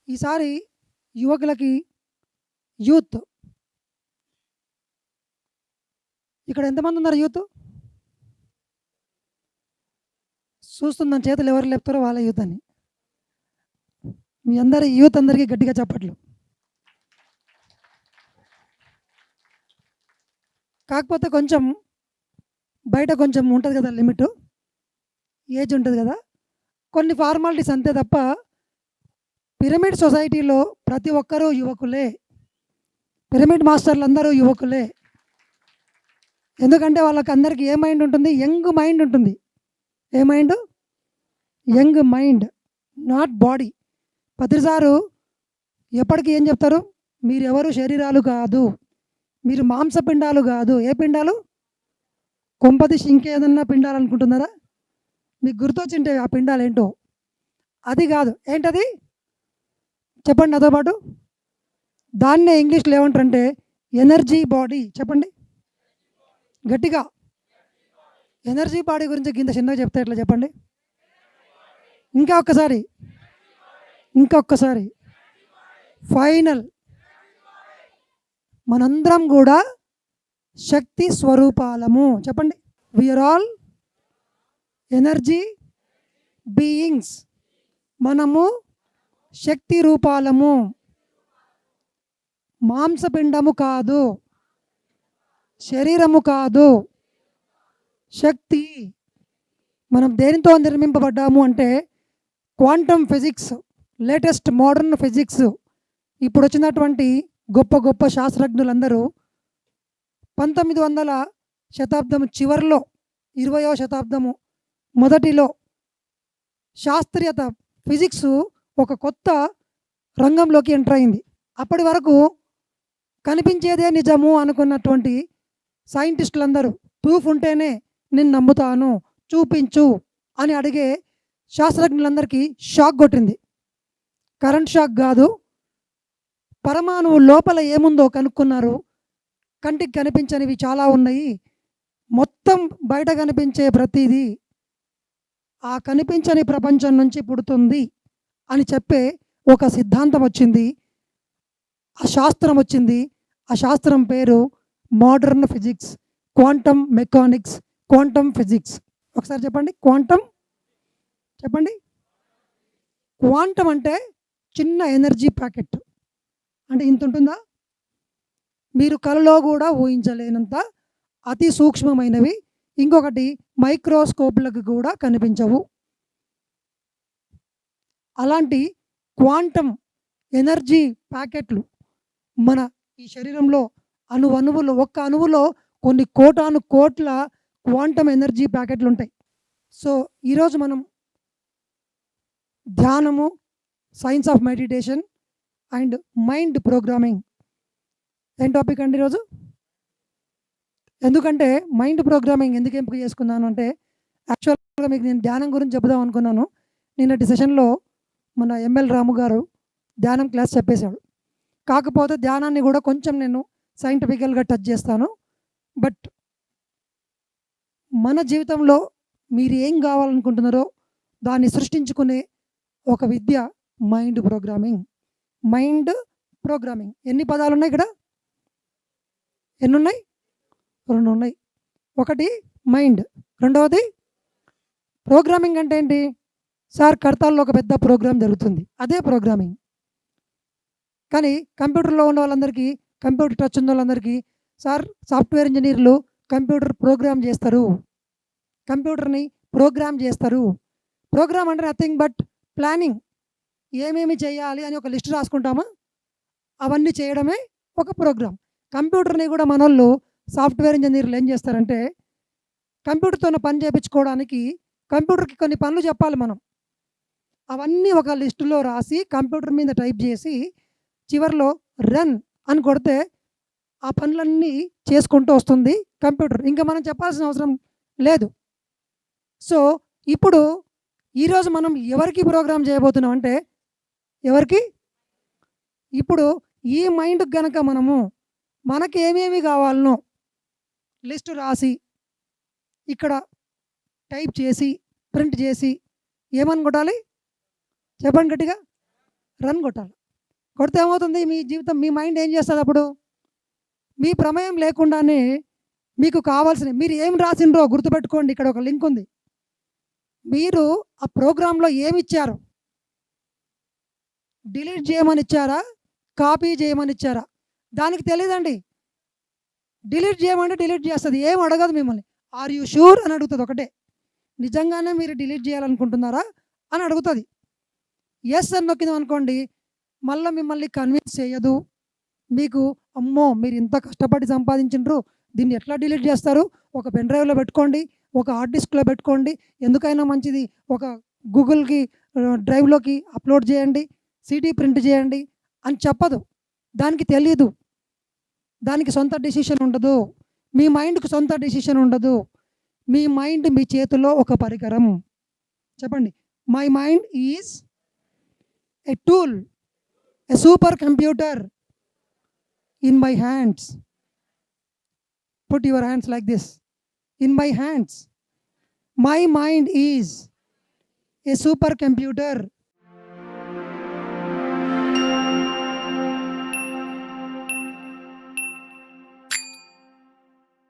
ఈసారి యువకులకి యూత్ ఇక్కడ ఎంతమంది ఉన్నారు యూత్? చూస్తున్నాను చేతులు ఎవరు లేపుతారో వాళ్ళ యూత్ అని. మీ అందరి యూత్ అందరికీ గట్టిగా చప్పట్లు. కాకపోతే కొంచెం బయట కొంచెం ఉంటుంది కదా లిమిట్, ఏజ్ ఉంటుంది కదా, కొన్ని ఫార్మాలిటీస్ అంతే తప్ప పిరమిడ్ సొసైటీలో ప్రతి ఒక్కరూ యువకులే. పిరమిడ్ మాస్టర్లు అందరూ యువకులే. ఎందుకంటే వాళ్ళకి అందరికీ ఏ మైండ్ ఉంటుంది? యంగ్ మైండ్ ఉంటుంది. ఏ mind? Young mind, not body. పత్రిసారు ఎప్పటికీ ఏం చెప్తారు? మీరెవరు శరీరాలు కాదు, మీరు మాంసపిండాలు కాదు. ఏ పిండాలు? కొంపదీసి ఇంకేదన్నా పిండాలు అనుకుంటున్నారా? మీకు గుర్తొచ్చింటే ఆ పిండాలు ఏంటో. అది కాదు. ఏంటది? చెప్పండి నాతో పాటు. దాన్నే ఇంగ్లీష్లో ఏమంటారంటే ఎనర్జీ బాడీ. చెప్పండి గట్టిగా. ఎనర్జీ బాడీ గురించి కింద చిన్నగా చెప్తే ఎట్లా చెప్పండి? ఇంకొకసారి ఫైనల్. మనందరం కూడా శక్తి స్వరూపాలము. చెప్పండి. We are all energy beings. మనము శక్తి రూపాలము, మాంసపిండము కాదు, శరీరము కాదు, శక్తి. మనం దేనితో నిర్మింపబడ్డాము అంటే quantum physics, latest modern physics. ఇప్పుడు వచ్చినటువంటి గొప్ప గొప్ప శాస్త్రజ్ఞులందరూ 1900వ శతాబ్దం చివరిలో, 20వ శతాబ్దము మొదటిలో శాస్త్రీయత ఫిజిక్స్ ఒక కొత్త రంగంలోకి ఎంటర్ అయింది. అప్పటి వరకు కనిపించేదే నిజము అనుకున్నటువంటి సైంటిస్టులందరూ ప్రూఫ్ ఉంటేనే నేను నమ్ముతాను, చూపించు అని అడిగే శాస్త్రజ్ఞులందరికీ షాక్ కొట్టింది. కరెంట్ షాక్ కాదు, పరమాణువు లోపల ఏముందో కనుక్కున్నారు. కంటికి కనిపించనివి చాలా ఉన్నాయి, మొత్తం బయట కనిపించే ప్రతిదీ ఆ కనిపించని ప్రపంచం నుంచి పుడుతుంది అని చెప్పే ఒక సిద్ధాంతం వచ్చింది, ఆ శాస్త్రం వచ్చింది. ఆ శాస్త్రం పేరు modern physics, quantum mechanics, quantum physics. ఒకసారి చెప్పండి. క్వాంటమ్. చెప్పండి. క్వాంటమ్ అంటే చిన్న ఎనర్జీ ప్యాకెట్. అంటే ఇంత ఉంటుందా? మీరు కలలో కూడా ఊహించలేనంత అతి సూక్ష్మమైనవి. ఇంకొకటి మైక్రోస్కోప్లకు కూడా కనిపించవు. అలాంటి క్వాంటమ్ ఎనర్జీ ప్యాకెట్లు మన ఈ శరీరంలో అణువులో, ఒక్క అణువులో కొన్ని కోటాను కోట్ల క్వాంటమ్ ఎనర్జీ ప్యాకెట్లు ఉంటాయి. సో ఈరోజు మనం ధ్యానము, science of meditation and mind programming ఏం టాపిక్ అండి ఈరోజు? ఎందుకంటే మైండ్ ప్రోగ్రామింగ్ ఎందుకు ఎంపిక చేసుకున్నాను అంటే, యాక్చువల్గా మీకు నేను ధ్యానం గురించి చెప్దాం అనుకున్నాను. నిన్నటి సెషన్లో మన ఎంఎల్ రాము గారు ధ్యానం క్లాస్ చెప్పేశాడు. కాకపోతే ధ్యానాన్ని కూడా కొంచెం నేను సైంటిఫికల్గా టచ్ చేస్తాను. బట్ మన జీవితంలో మీరు ఏం కావాలనుకుంటున్నారో దాన్ని సృష్టించుకునే ఒక విద్య మైండ్ ప్రోగ్రామింగ్. మైండ్ ప్రోగ్రామింగ్ ఎన్ని పదాలు ఉన్నాయి ఇక్కడ? ఎన్ని ఉన్నాయి? 2 ఉన్నాయి. ఒకటి మైండ్, రెండవది ప్రోగ్రామింగ్. అంటే ఏంటి సార్? కర్తాల్లో ఒక పెద్ద ప్రోగ్రామ్ జరుగుతుంది, అదే ప్రోగ్రామింగ్. కానీ కంప్యూటర్లో ఉన్న వాళ్ళందరికీ, కంప్యూటర్ టచ్ ఉన్న వాళ్ళందరికీ సార్ సాఫ్ట్వేర్ ఇంజనీర్లు కంప్యూటర్ ప్రోగ్రామ్ చేస్తారు, కంప్యూటర్ని ప్రోగ్రామ్ చేస్తారు. ప్రోగ్రామ్ అంటే నథింగ్ బట్ ప్లానింగ్. ఏమేమి చేయాలి అని ఒక లిస్ట్ రాసుకుంటామా, అవన్నీ చేయడమే ఒక ప్రోగ్రామ్. కంప్యూటర్ని కూడా మనోళ్ళు సాఫ్ట్వేర్ ఇంజనీర్లు ఏం చేస్తారంటే, కంప్యూటర్తో పని చేయించుకోవడానికి కంప్యూటర్కి కొన్ని పనులు చెప్పాలి మనం. అవన్నీ ఒక లిస్టులో రాసి కంప్యూటర్ మీద టైప్ చేసి చివరిలో రన్ అని కొడితే ఆ పనులన్నీ చేసుకుంటూ వస్తుంది కంప్యూటర్. ఇంకా మనం చెప్పాల్సిన అవసరం లేదు. సో ఇప్పుడు ఈరోజు మనం ఎవరికి ప్రోగ్రామ్ చేయబోతున్నాం అంటే, ఎవరికి? ఇప్పుడు ఈ మైండ్కి గనక మనము మనకి ఏమేమి కావాలనో లిస్టు రాసి ఇక్కడ టైప్ చేసి ప్రింట్ చేసి ఏమని కొట్టాలి? చెప్పండి గట్టిగా. రన్ కొట్టాలి. కొడితే ఏమవుతుంది? మీ జీవితం, మీ మైండ్ ఏం చేస్తుంది అప్పుడు? మీ ప్రమేయం లేకుండానే మీకు కావాల్సినవి మీరు ఏం రాసిండ్రో గుర్తుపెట్టుకోండి. ఇక్కడ ఒక లింక్ ఉంది. మీరు ఆ ప్రోగ్రాంలో ఏమిచ్చారు? డిలీట్ చేయమని ఇచ్చారా? కాపీ చేయమని ఇచ్చారా? దానికి తెలీదండి. డిలీట్ చేయమంటే డిలీట్ చేస్తుంది. ఏం అడగదు మిమ్మల్ని. ఆర్ యూ షూర్ అని అడుగుతుంది ఒకటే. నిజంగానే మీరు డిలీట్ చేయాలనుకుంటున్నారా అని అడుగుతుంది. ఎస్ అని నొక్కిందాం అనుకోండి, మళ్ళీ మిమ్మల్ని కన్విన్స్ చేయదు. మీకు అమ్మో మీరు ఇంత కష్టపడి సంపాదించిండ్రు, దీన్ని ఎట్లా డిలీట్ చేస్తారు? ఒక పెన్ డ్రైవ్లో పెట్టుకోండి, ఒక హార్డ్ డిస్క్లో పెట్టుకోండి, ఎందుకైనా మంచిది ఒక గూగుల్కి డ్రైవ్లోకి అప్లోడ్ చేయండి, సిడీ ప్రింట్ చేయండి అని చెప్పదు. దానికి తెలియదు. దానికి సొంత డెసిషన్ ఉండదు. మీ మైండ్కి సొంత డెసిషన్ ఉండదు. మీ మైండ్ మీ చేతిలో ఒక పరికరం. చెప్పండి, my mind is a tool, a super computer in my hands. Put your hands like this. In my hands. My mind is a supercomputer